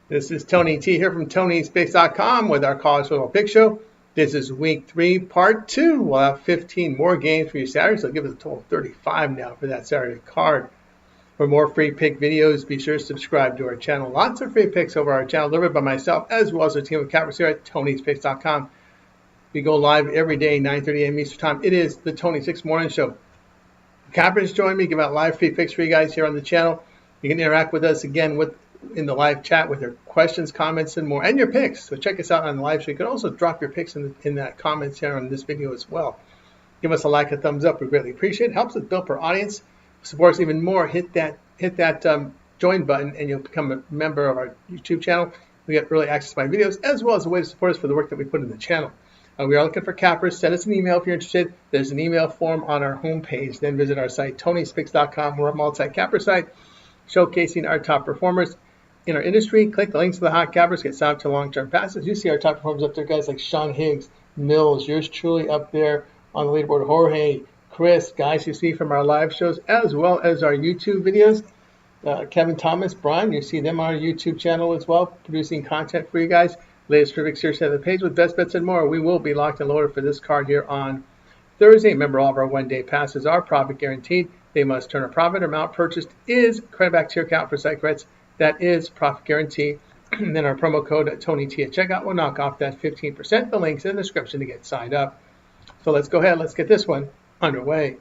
This is Tony T here from Tony'sPicks.com with our college football pick show. This is week 3, part 2. We'll have 15 more games for you Saturday, so it'll give us a total of 35 now for that Saturday card. For more free pick videos, be sure to subscribe to our channel. Lots of free picks over our channel delivered by myself as well as our team of cappers here at Tony'sPicks.com. We go live every day, 9:30 a.m. Eastern Time. It is the Tony 6 Morning Show. Cappers join me, give out live free picks for you guys here on the channel. You can interact with us again in the live chat with your questions, comments, and more, and your picks. So check us out on the live show. You can also drop your picks in that comments here on this video as well. Give us a like, a thumbs up. We greatly appreciate it. Helps us build our audience. Support us even more. Hit that join button, and you'll become a member of our YouTube channel. We get early access to my videos, as well as a way to support us for the work that we put in the channel. We are looking for cappers. Send us an email if you're interested. There's an email form on our homepage. Then visit our site, Tony'sPicks.com. We're a multi-capper site showcasing our top performers in our industry. Click the links to the hot cappers, get signed up to long-term passes. You see our top performers up there, guys like Sean Higgs, Mills, yours truly up there on the leaderboard, Jorge, Chris, guys you see from our live shows, as well as our YouTube videos. Kevin Thomas, Brian, you see them on our YouTube channel as well, producing content for you guys. Latest predicts here set the page with best bets and more. We will be locked and loaded for this card here on Thursday. Remember, all of our one-day passes are profit guaranteed. They must turn a profit. Amount purchased is credit back to your account for site credits. That is profit guarantee. And then our promo code TonyT at checkout will knock off that 15%. The link's in the description to get signed up. So let's go ahead. Let's get this one underway.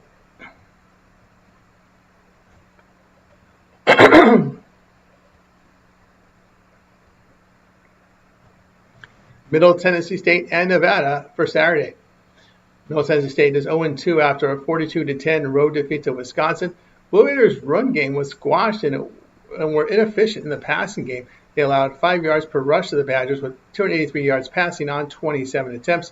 Middle Tennessee State and Nevada for Saturday. Middle Tennessee State is 0-2 after a 42-10 road defeat to Wisconsin. Blue Raiders' run game was squashed and were inefficient in the passing game. They allowed 5 yards per rush to the Badgers with 283 yards passing on 27 attempts.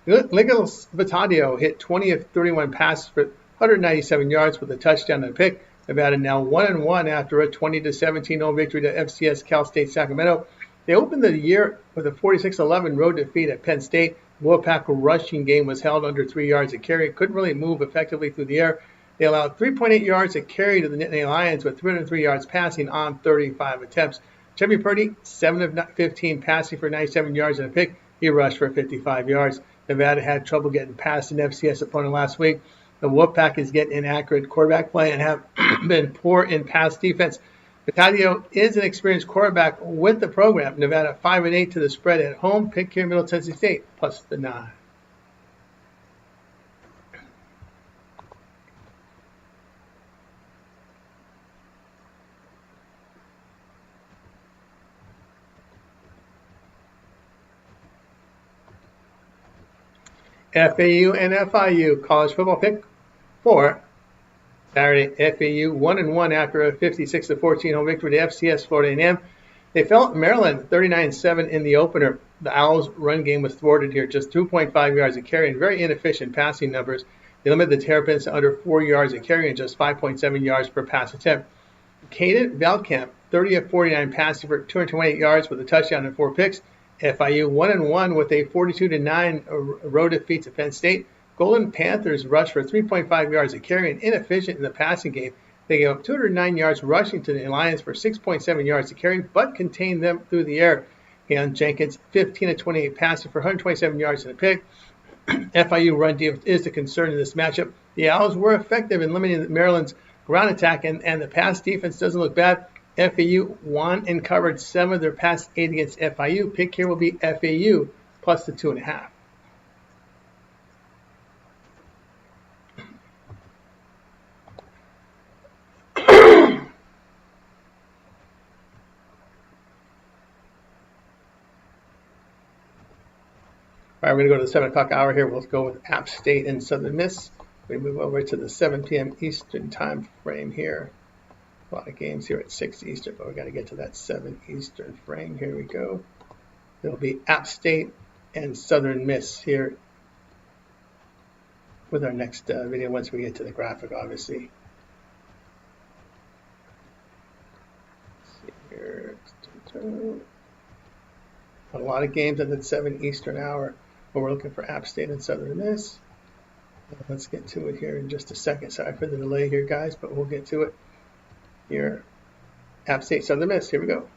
Nicholas Vitadio hit 20 of 31 passes for 197 yards with a touchdown and a pick. Nevada now 1-1 after a 20-17 home victory to FCS Cal State Sacramento. They opened the year with a 46-11 road defeat at Penn State. Wolfpack rushing game was held under 3 yards a carry. Couldn't really move effectively through the air. They allowed 3.8 yards a carry to the Nittany Lions with 303 yards passing on 35 attempts. Chevy Purdy, 7 of 15 passing for 97 yards and a pick. He rushed for 55 yards. Nevada had trouble getting past an FCS opponent last week. The Wolfpack is getting inaccurate quarterback play and have been poor in pass defense. Vitadio is an experienced quarterback with the program. Nevada 5-8 to the spread at home. Pick here, Middle Tennessee State, plus the 9. FAU and FIU college football pick for Saturday. FAU 1-1 after a 56-14 home victory to FCS Florida A&M. They fell at Maryland 39-7 in the opener. The Owls' run game was thwarted here, just 2.5 yards a carry and very inefficient passing numbers. They limited the Terrapins to under 4 yards a carry and just 5.7 yards per pass attempt. Caden Valkamp 30 of 49 passing for 228 yards with a touchdown and 4 picks. FIU 1-1 with a 42-9 road defeat to Penn State. Golden Panthers rushed for 3.5 yards a carry and inefficient in the passing game. They gave up 209 yards rushing to the Lions for 6.7 yards a carry, but contained them through the air. Keon Jenkins 15 of 28 passing for 127 yards and a pick. FIU run defense is the concern in this matchup. The Owls were effective in limiting Maryland's ground attack, and the pass defense doesn't look bad. FAU won and covered 7 of their past 8 against FIU. Pick here will be FAU plus the 2.5. All right, we're going to go to the 7 o'clock hour here. We'll go with App State and Southern Miss. We move over to the 7 p.m. Eastern time frame here. A lot of games here at 6 Eastern, but we got to get to that 7 Eastern frame. Here we go. It'll be App State and Southern Miss here with our next video once we get to the graphic, obviously. Let's see here. A lot of games at the 7 Eastern hour, but we're looking for App State and Southern Miss. Let's get to it here in just a second. Sorry for the delay here, guys, but we'll get to it here. App State, Southern Miss. Here we go.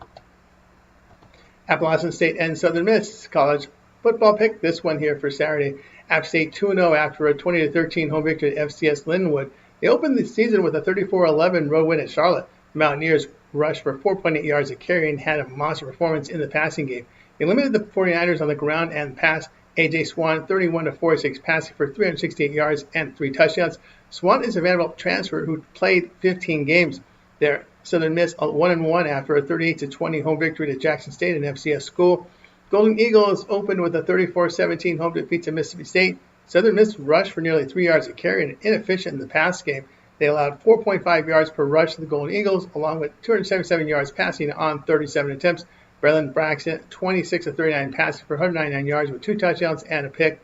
Appalachian State and Southern Miss college football pick. This one here for Saturday. App State 2-0 after a 20-13 home victory at FCS Lindenwood. They opened the season with a 34-11 road win at Charlotte. The Mountaineers rushed for 4.8 yards a carry and had a monster performance in the passing game. They limited the 49ers on the ground and pass. A.J. Swan, 31-46, passing for 368 yards and 3 touchdowns. Swan is a Vanderbilt transfer who played 15 games there. Southern Miss 1-1 after a 38-20 home victory to Jackson State, an FCS school. Golden Eagles opened with a 34-17 home defeat to Mississippi State. Southern Miss rushed for nearly 3 yards a carry and inefficient in the pass game. They allowed 4.5 yards per rush to the Golden Eagles, along with 277 yards passing on 37 attempts. Braylon Braxton, 26-39 passing for 199 yards with 2 touchdowns and a pick.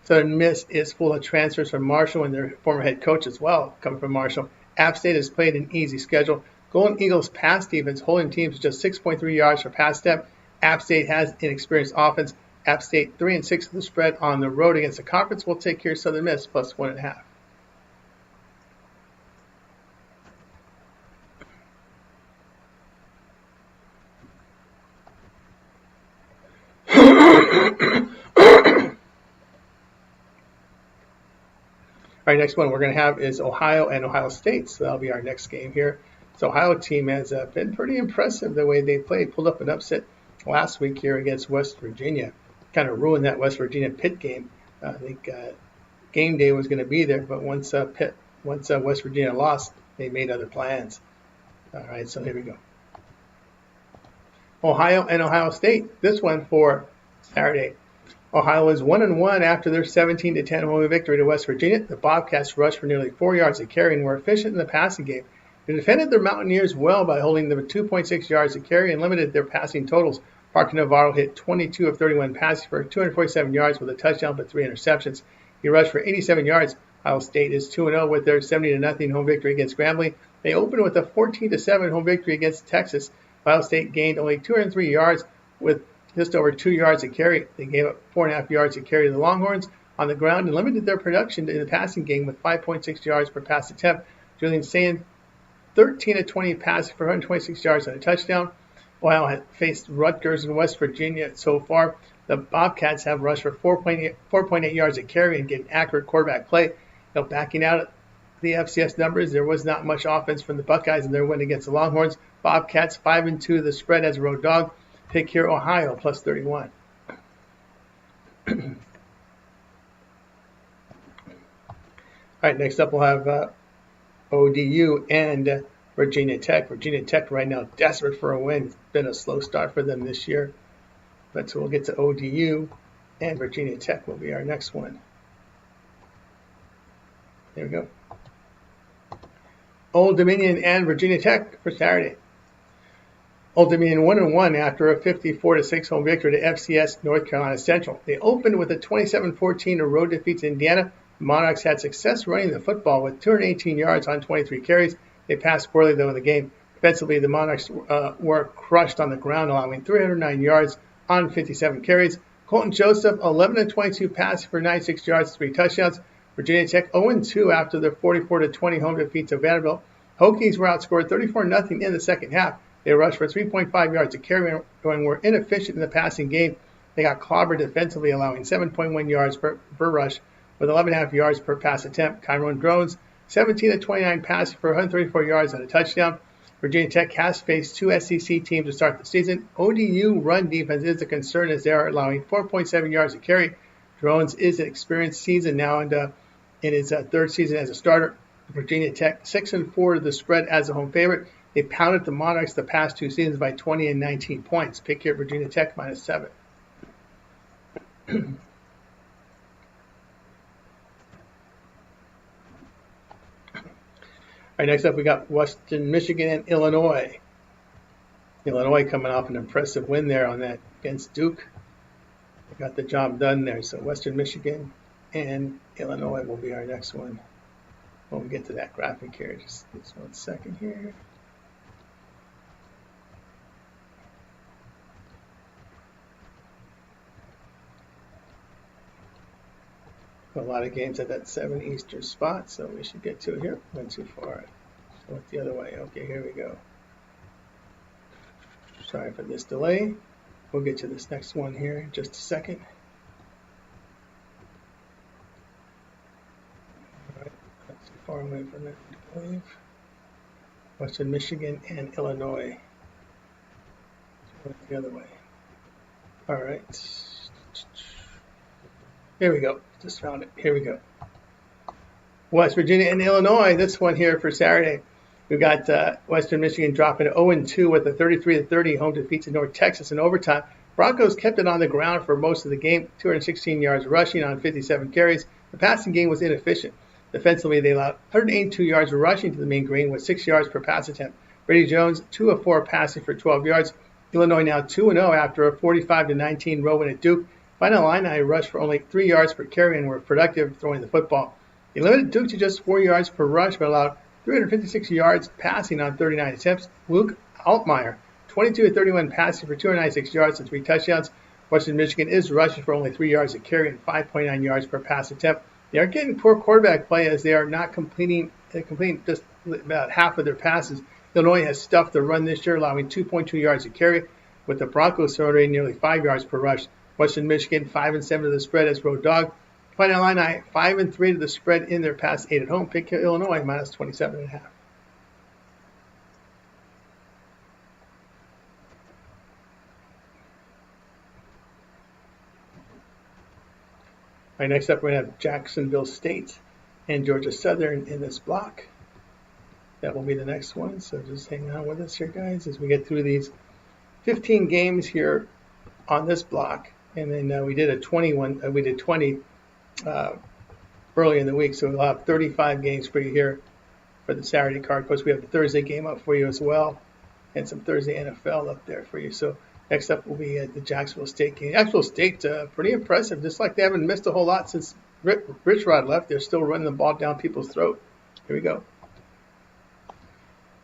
Southern Miss is full of transfers from Marshall and their former head coach as well, coming from Marshall. App State has played an easy schedule. Golden Eagles pass defense holding teams to just 6.3 yards per pass step. App State has inexperienced offense. App State 3-6 the spread on the road against the conference. Will take care of Southern Miss plus 1.5. All right, next one we're going to have is Ohio and Ohio State. So that'll be our next game here. So Ohio team has been pretty impressive the way they played. Pulled up an upset last week here against West Virginia. Kind of ruined that West Virginia Pitt game. I think game day was going to be there, but once West Virginia lost, they made other plans. All right, so here we go. Ohio and Ohio State. This one for Saturday. Ohio is 1-1 after their 17-10 home victory to West Virginia. The Bobcats rushed for nearly 4 yards a carry and were efficient in the passing game. They defended their Mountaineers well by holding them to 2.6 yards a carry and limited their passing totals. Parker Navarro hit 22 of 31 passes for 247 yards with a touchdown but 3 interceptions. He rushed for 87 yards. Ohio State is 2-0 with their 70-0 home victory against Grambling. They opened with a 14-7 home victory against Texas. Ohio State gained only 203 yards with just over 2 yards a carry. They gave up 4.5 yards a carry to the Longhorns on the ground and limited their production in the passing game with 5.6 yards per pass attempt. Julian Sand, 13-20 passing for 126 yards and a touchdown. Ohio has faced Rutgers and West Virginia so far. The Bobcats have rushed for 4.8 yards a carry and get accurate quarterback play. Backing out the FCS numbers, there was not much offense from the Buckeyes in their win against the Longhorns. Bobcats 5-2 the spread as a road dog. Pick here Ohio plus 31. All right, next up we'll have ODU and Virginia Tech. Virginia Tech right now desperate for a win. It's been a slow start for them this year. But so we'll get to ODU and Virginia Tech will be our next one. There we go. Old Dominion and Virginia Tech for Saturday. Old Dominion 1-1 after a 54-6 home victory to FCS North Carolina Central. They opened with a 27-14 road defeat to Indiana. The Monarchs had success running the football with 218 yards on 23 carries. They passed poorly, though, in the game. Defensively, the Monarchs were crushed on the ground, allowing 309 yards on 57 carries. Colton Joseph, 11-22 passing for 96 yards, 3 touchdowns. Virginia Tech 0-2 after their 44-20 home defeat to Vanderbilt. Hokies were outscored 34-0 in the second half. They rushed for 3.5 yards a carry and were inefficient in the passing game. They got clobbered defensively, allowing 7.1 yards per rush with 11.5 yards per pass attempt. Kyron Drones, 17-29 passing for 134 yards and a touchdown. Virginia Tech has faced 2 SEC teams to start the season. ODU run defense is a concern as they are allowing 4.7 yards a carry. Drones is an experienced season now and in his third season as a starter. Virginia Tech 6-4 to the spread as a home favorite. They pounded the Monarchs the past 2 seasons by 20 and 19 points. Pick here Virginia Tech -7. All right, next up we got Western Michigan and Illinois. Illinois coming off an impressive win there on that against Duke. They got the job done there. So Western Michigan and Illinois will be our next one. When we get to that graphic here, just 1 second here. A lot of games at that 7 Eastern spot, so we should get to it here. Went too far. So went the other way. Okay, here we go. Sorry for this delay. We'll get to this next one here in just a second. All right, not too far away from it, I believe. Western Michigan and Illinois. The other way. All right. Here we go. Just found it. Here we go. West Virginia and Illinois. This one here for Saturday. We've got Western Michigan dropping 0-2 with a 33-30 home defeat to North Texas in overtime. Broncos kept it on the ground for most of the game, 216 yards rushing on 57 carries. The passing game was inefficient. Defensively, they allowed 182 yards rushing to the mean green with 6 yards per pass attempt. Brady Jones, 2 of 4 passing for 12 yards. Illinois now 2-0 after a 45-19 road win at Duke. Final Illini rushed for only 3 yards per carry and were productive throwing the football. They limited Duke to just 4 yards per rush, but allowed 356 yards passing on 39 attempts. Luke Altmaier, 22-31 passing for 296 yards and 3 touchdowns. Western Michigan is rushing for only 3 yards a carry and 5.9 yards per pass attempt. They are getting poor quarterback play as they are not completing just about half of their passes. Illinois has stuffed the run this year, allowing 2.2 yards a carry, with the Broncos throwing nearly 5 yards per rush. Western Michigan 5-7 to the spread as road dog. Final Illini 5-3 to the spread in their past 8 at home. Pick Illinois minus 27.5. All right, next up we're going to have Jacksonville State and Georgia Southern in this block. That will be the next one, so just hang on with us here, guys, as we get through these 15 games here on this block. And then we did 20 early in the week, so we'll have 35 games for you here for the Saturday card. Of course, we have the Thursday game up for you as well, and some Thursday NFL up there for you. So next up will be the Jacksonville State game. Jacksonville State, pretty impressive. Just like they haven't missed a whole lot since Rich Rod left, they're still running the ball down people's throat. Here we go.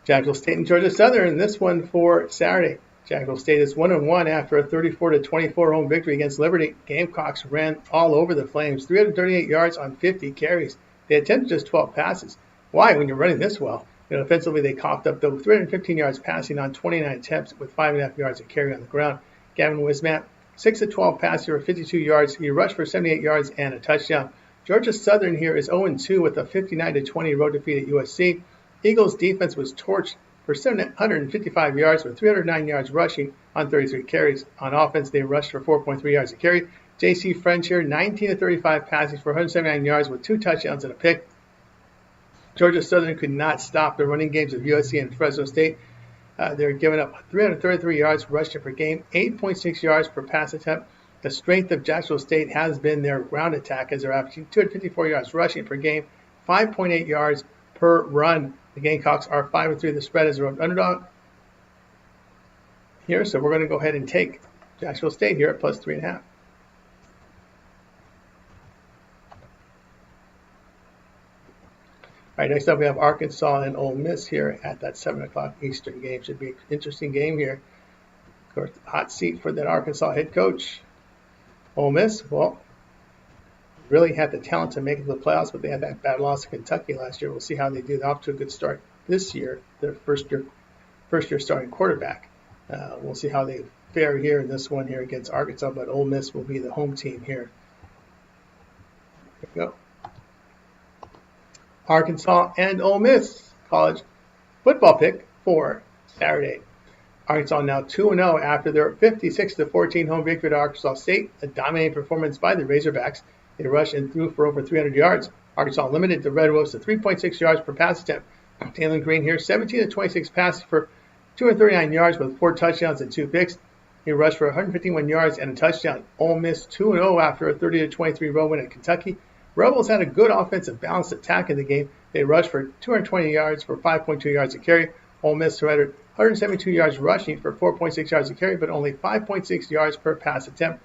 Jacksonville State and Georgia Southern, this one for Saturday. Jacksonville State is 1-1 after a 34-24 home victory against Liberty. Gamecocks ran all over the Flames, 338 yards on 50 carries. They attempted just 12 passes. Why, when you're running this well? Offensively, they coughed up, though, 315 yards passing on 29 attempts with 5.5 yards of carry on the ground. Gavin Wismat, 6 of 12 passes for 52 yards. He rushed for 78 yards and a touchdown. Georgia Southern here is 0-2 with a 59-20 road defeat at USC. Eagles' defense was torched for 755 yards with 309 yards rushing on 33 carries. On offense, they rushed for 4.3 yards a carry. J.C. French here, 19-35 passing for 179 yards with 2 touchdowns and a pick. Georgia Southern could not stop the running games of USC and Fresno State. They're giving up 333 yards rushing per game, 8.6 yards per pass attempt. The strength of Jacksonville State has been their ground attack as they're averaging 254 yards rushing per game, 5.8 yards per run. The Gamecocks are 5-3 the spread as a road underdog here, so we're going to go ahead and take Jacksonville State here at plus 3.5. All right, next up we have Arkansas and Ole Miss here at that 7 o'clock Eastern game. Should be an interesting game here. Of course, hot seat for that Arkansas head coach. Ole Miss, well, really had the talent to make it to the playoffs, but they had that bad loss to Kentucky last year. We'll see how they do. They're off to a good start this year, their first year starting quarterback. We'll see how they fare here in this one here against Arkansas, but Ole Miss will be the home team here. Here we go. Arkansas and Ole Miss college football pick for Saturday. Arkansas now 2-0 after their 56-14 home victory at Arkansas State, a dominating performance by the Razorbacks. They rushed and threw for over 300 yards. Arkansas limited the Red Wolves to 3.6 yards per pass attempt. Taylor Green here, 17-26 passes for 239 yards with 4 touchdowns and 2 picks. He rushed for 151 yards and a touchdown. Ole Miss 2-0 after a 30-23 road win at Kentucky. Rebels had a good offensive balanced attack in the game. They rushed for 220 yards for 5.2 yards a carry. Ole Miss surrendered 172 yards rushing for 4.6 yards a carry, but only 5.6 yards per pass attempt.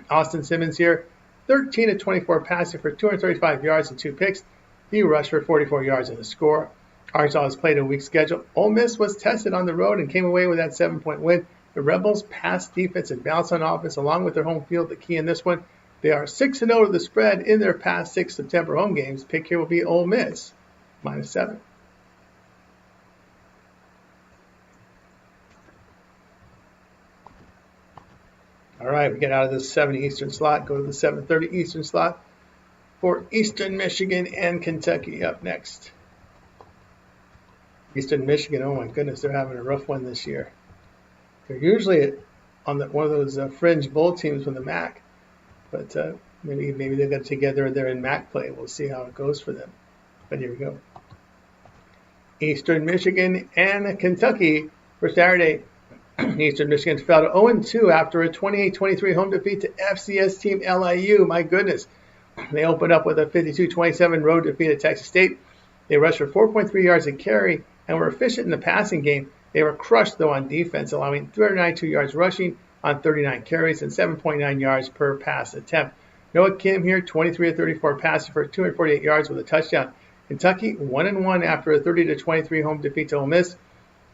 Austin Simmons here, 13-24 passing for 235 yards and 2 picks. He rushed for 44 yards in the score. Arkansas has played a weak schedule. Ole Miss was tested on the road and came away with that 7-point win. The Rebels' pass defense and balance on offense, along with their home field, the key in this one. They are 6-0 to the spread in their past 6 September home games. Pick here will be Ole Miss, -7. All right, we get out of the 7 Eastern slot, go to the 7:30 Eastern slot for Eastern Michigan and Kentucky up next. Eastern Michigan, oh my goodness, they're having a rough one this year. They're usually on one of those fringe bowl teams from the MAC, but maybe they'll get together there in MAC play. We'll see how it goes for them. But here we go. Eastern Michigan and Kentucky for Saturday. Eastern Michigan fell to 0-2 after a 28-23 home defeat to FCS team LIU. My goodness. They opened up with a 52-27 road defeat at Texas State. They rushed for 4.3 yards a carry and were efficient in the passing game. They were crushed, though, on defense, allowing 392 yards rushing on 39 carries and 7.9 yards per pass attempt. Noah Kim here, 23 of 34 passes for 248 yards with a touchdown. Kentucky 1-1 after a 30-23 home defeat to Ole Miss.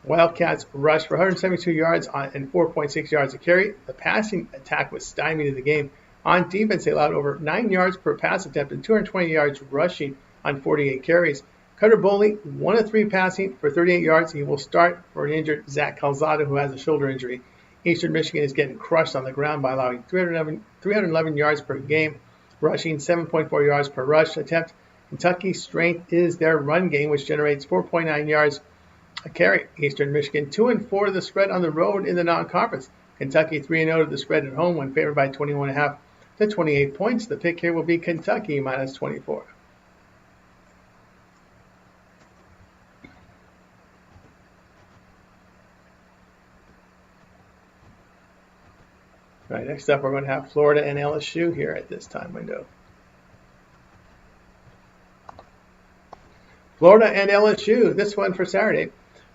Wildcats rushed for 172 yards and 4.6 yards a carry. The passing attack was stymied in the game. On defense, they allowed over 9 yards per pass attempt and 220 yards rushing on 48 carries. Cutter Boley, 1 of 3 passing for 38 yards. He will start for an injured Zach Calzada, who has a shoulder injury. Eastern Michigan is getting crushed on the ground by allowing 311 yards per game, rushing 7.4 yards per rush attempt. Kentucky's strength is their run game, which generates 4.9 yards a carry. Eastern Michigan 2-4 to the spread on the road in the non-conference. Kentucky 3-0 to the spread at home when favored by 21.5 to 28 points. The pick here will be Kentucky minus 24. All right, next up we're going to have Florida and LSU here at this time window. Florida and LSU, this one for Saturday.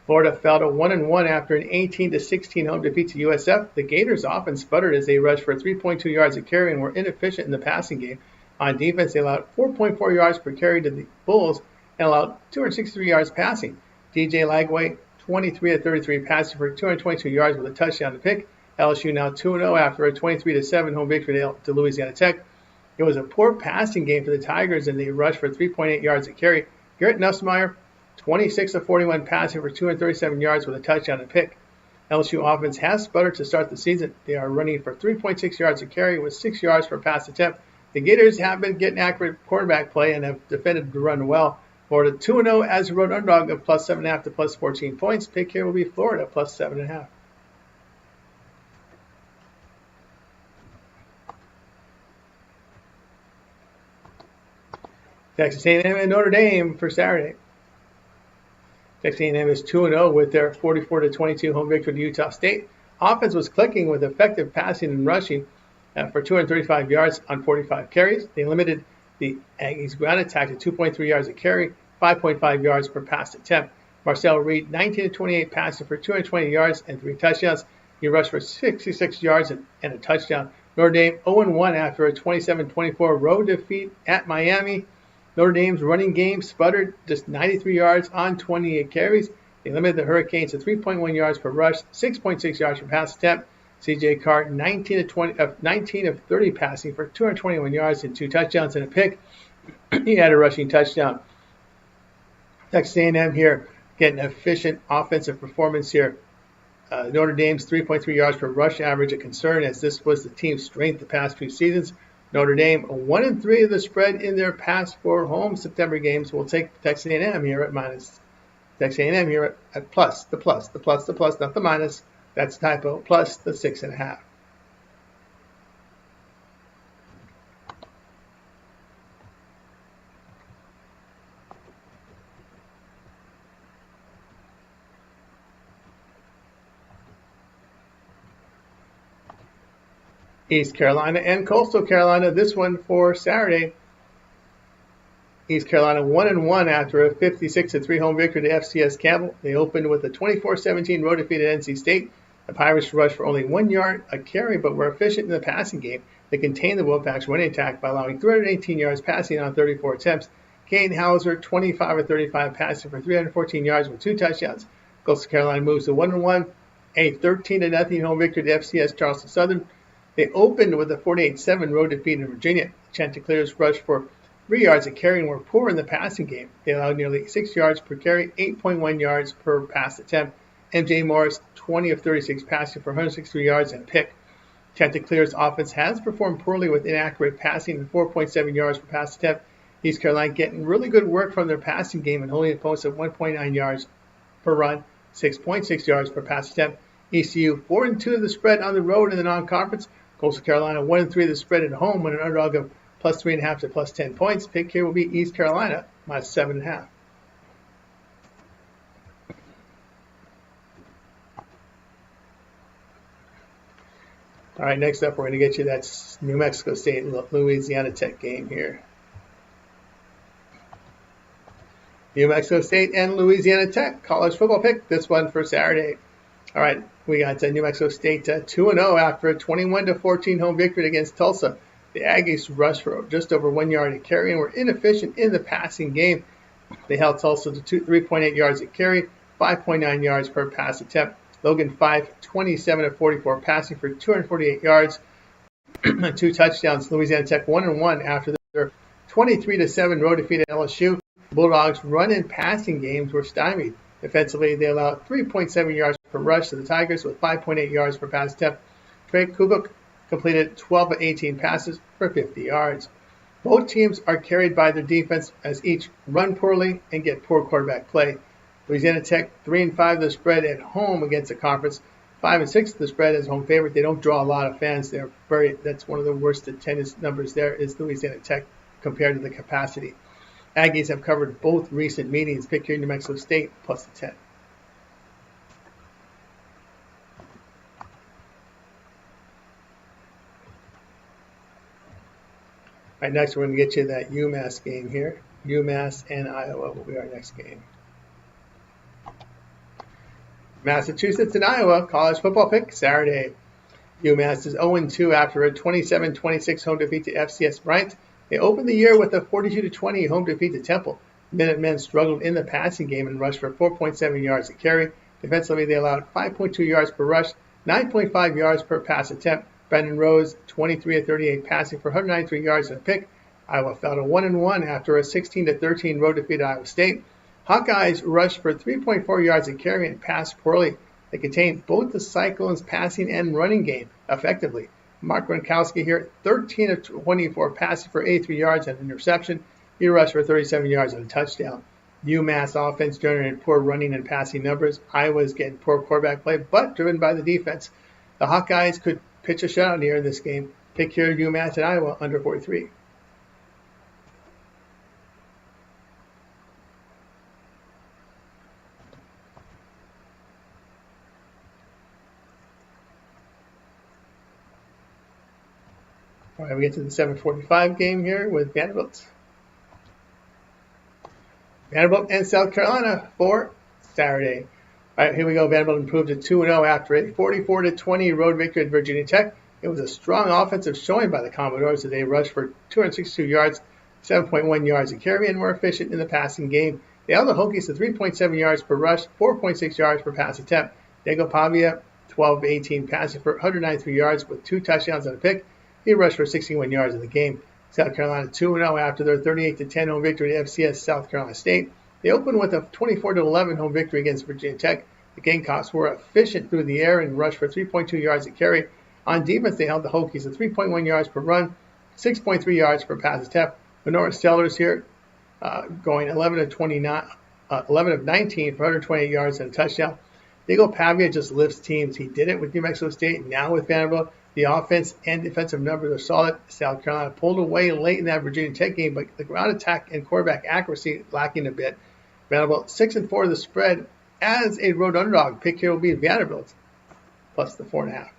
Florida fell to 1-1 after an 18-16 home defeat to USF. The Gators often sputtered as they rushed for 3.2 yards a carry and were inefficient in the passing game. On defense, they allowed 4.4 yards per carry to the Bulls and allowed 263 yards passing. DJ Lagway, 23 of 33 passing for 222 yards with a touchdown to pick. LSU now 2-0 after a 23-7 home victory to Louisiana Tech. It was a poor passing game for the Tigers, and they rushed for 3.8 yards a carry. Garrett Nussmeier, 26 of 41 passing for 237 yards with a touchdown and pick. LSU offense has sputtered to start the season. They are running for 3.6 yards a carry with 6 yards per pass attempt. The Gators have been getting accurate quarterback play and have defended the run well. Florida 2-0 as a road underdog of plus 7.5 to plus 14 points. Pick here will be Florida plus 7.5. Texas A&M and Notre Dame for Saturday. Texas A&M is 2-0 with their 44-22 home victory to Utah State. Offense was clicking with effective passing and rushing for 235 yards on 45 carries. They limited the Aggies' ground attack to 2.3 yards a carry, 5.5 yards per pass attempt. Marcel Reed, 19-28 passing for 220 yards and 3 touchdowns. He rushed for 66 yards and a touchdown. Notre Dame 0-1 after a 27-24 road defeat at Miami. Notre Dame's running game sputtered just 93 yards on 28 carries. They limited the Hurricanes to 3.1 yards per rush, 6.6 yards per pass attempt. C.J. Carr, 19 of 30 passing for 221 yards and 2 touchdowns and a pick. He had a rushing touchdown. Texas A&M here getting efficient offensive performance here. Notre Dame's 3.3 yards per rush average a concern, as this was the team's strength the past 2 seasons. Notre Dame 1-3 of the spread in their past 4 home September games. We'll take Texas A&M here at minus. Texas A&M here at plus, the plus, not the minus. That's typo, plus the 6.5. East Carolina and Coastal Carolina, this one for Saturday. East Carolina 1-1 after a 56-3 home victory to FCS Campbell. They opened with a 24-17 road defeat at NC State. The Pirates rushed for only 1 yard a carry, but were efficient in the passing game. They contained the Wolfpack's running attack by allowing 318 yards passing on 34 attempts. Kane Hauser, 25 of 35 passing for 314 yards with 2 touchdowns. Coastal Carolina moves to 1-1, a 13-0 home victory to FCS Charleston Southern. They opened with a 48-7 road defeat in Virginia. Chanticleers rushed for 3 yards a carry and were poor in the passing game. They allowed nearly 6 yards per carry, 8.1 yards per pass attempt. MJ Morris, 20 of 36 passing for 163 yards and a pick. Chanticleer's offense has performed poorly with inaccurate passing and 4.7 yards per pass attempt. East Carolina getting really good work from their passing game and holding opponents at 1.9 yards per run, 6.6 yards per pass attempt. ECU 4-2 of the spread on the road in the non-conference. Coastal Carolina 1-3 of the spread at home with an underdog of plus 3.5 to plus 10 points. Pick here will be East Carolina minus 7.5. All right, next up, we're going to get you that New Mexico State Louisiana Tech game here. New Mexico State and Louisiana Tech college football pick. This one for Saturday. All right, we got New Mexico State 2-0 after a 21-14 home victory against Tulsa. The Aggies rushed for just over 1 yard a carry and were inefficient in the passing game. They held Tulsa to 3.8 yards a carry, 5.9 yards per pass attempt. Logan 5, 27-44 passing for 248 yards, 2 touchdowns. Louisiana Tech 1-1 after their 23-7 road defeat at LSU. Bulldogs' run and passing games were stymied. Defensively, they allowed 3.7 yards per rush to the Tigers with 5.8 yards per pass attempt. Trey Kubik completed 12 of 18 passes for 50 yards. Both teams are carried by their defense as each run poorly and get poor quarterback play. Louisiana Tech 3-5 the spread at home against the conference. 5-6 the spread as home favorite. They don't draw a lot of fans. That's one of the worst attendance numbers there is Louisiana Tech compared to the capacity. Aggies have covered both recent meetings. Pick here New Mexico State plus the 10. All right, next we're going to get you that UMass game here. UMass and Iowa will be our next game. Massachusetts and Iowa college football pick Saturday. UMass is 0-2 after a 27-26 home defeat to FCS Bryant. They opened the year with a 42-20 home defeat to Temple. Minutemen struggled in the passing game and rushed for 4.7 yards a carry. Defensively, they allowed 5.2 yards per rush, 9.5 yards per pass attempt. Brandon Rose, 23 of 38 passing for 193 yards and a pick. Iowa fell to 1-1 after a 16-13 road defeat at Iowa State. Hawkeyes rushed for 3.4 yards a carry and passed poorly. They contained both the Cyclones' passing and running game effectively. Mark Gronkowski here, 13 of 24 passing for 83 yards and an interception. He rushed for 37 yards and a touchdown. UMass offense generated poor running and passing numbers. Iowa's getting poor quarterback play, but driven by the defense. The Hawkeyes could pitch a shutout here in this game. Pick here UMass and Iowa under 43. All right, we get to the 7:45 game here with Vanderbilt. Vanderbilt and South Carolina for Saturday. All right, here we go. Vanderbilt improved to 2-0 after a 44-20 road victory at Virginia Tech. It was a strong offensive showing by the Commodores. They rushed for 262 yards, 7.1 yards a carry, and were efficient in the passing game. They held the Hokies to 3.7 yards per rush, 4.6 yards per pass attempt. Diego Pavia, 12 of 18 passing for 193 yards with 2 touchdowns and a pick. He rushed for 61 yards in the game. South Carolina 2-0 after their 38-10 home victory at FCS South Carolina State. They opened with a 24-11 home victory against Virginia Tech. The Gamecocks were efficient through the air and rushed for 3.2 yards a carry. On defense, they held the Hokies to 3.1 yards per run, 6.3 yards per pass attempt. The Notre Stellars here going 11 of 19 for 128 yards and a touchdown. Diego Pavia just lifts teams. He did it with New Mexico State, now with Vanderbilt. The offense and defensive numbers are solid. South Carolina pulled away late in that Virginia Tech game, but the ground attack and quarterback accuracy lacking a bit. Vanderbilt 6-4 of the spread as a road underdog. Pick here will be Vanderbilt plus the 4.5.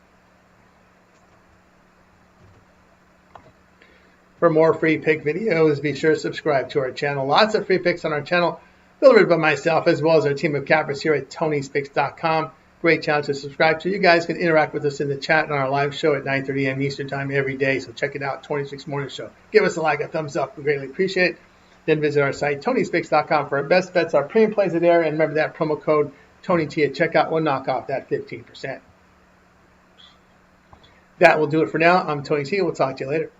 For more free pick videos, be sure to subscribe to our channel. Lots of free picks on our channel, delivered by myself as well as our team of cappers here at Tony'sPicks.com. Great channel to subscribe to. You guys can interact with us in the chat on our live show at 9:30 a.m. Eastern Time every day. So check it out, 26 Morning Show. Give us a like, a thumbs up. We greatly appreciate it. Then visit our site, Tony'sPicks.com, for our best bets, our premium plays are there. And remember that promo code TonyT at checkout will knock off that 15%. That will do it for now. I'm Tony T. We'll talk to you later.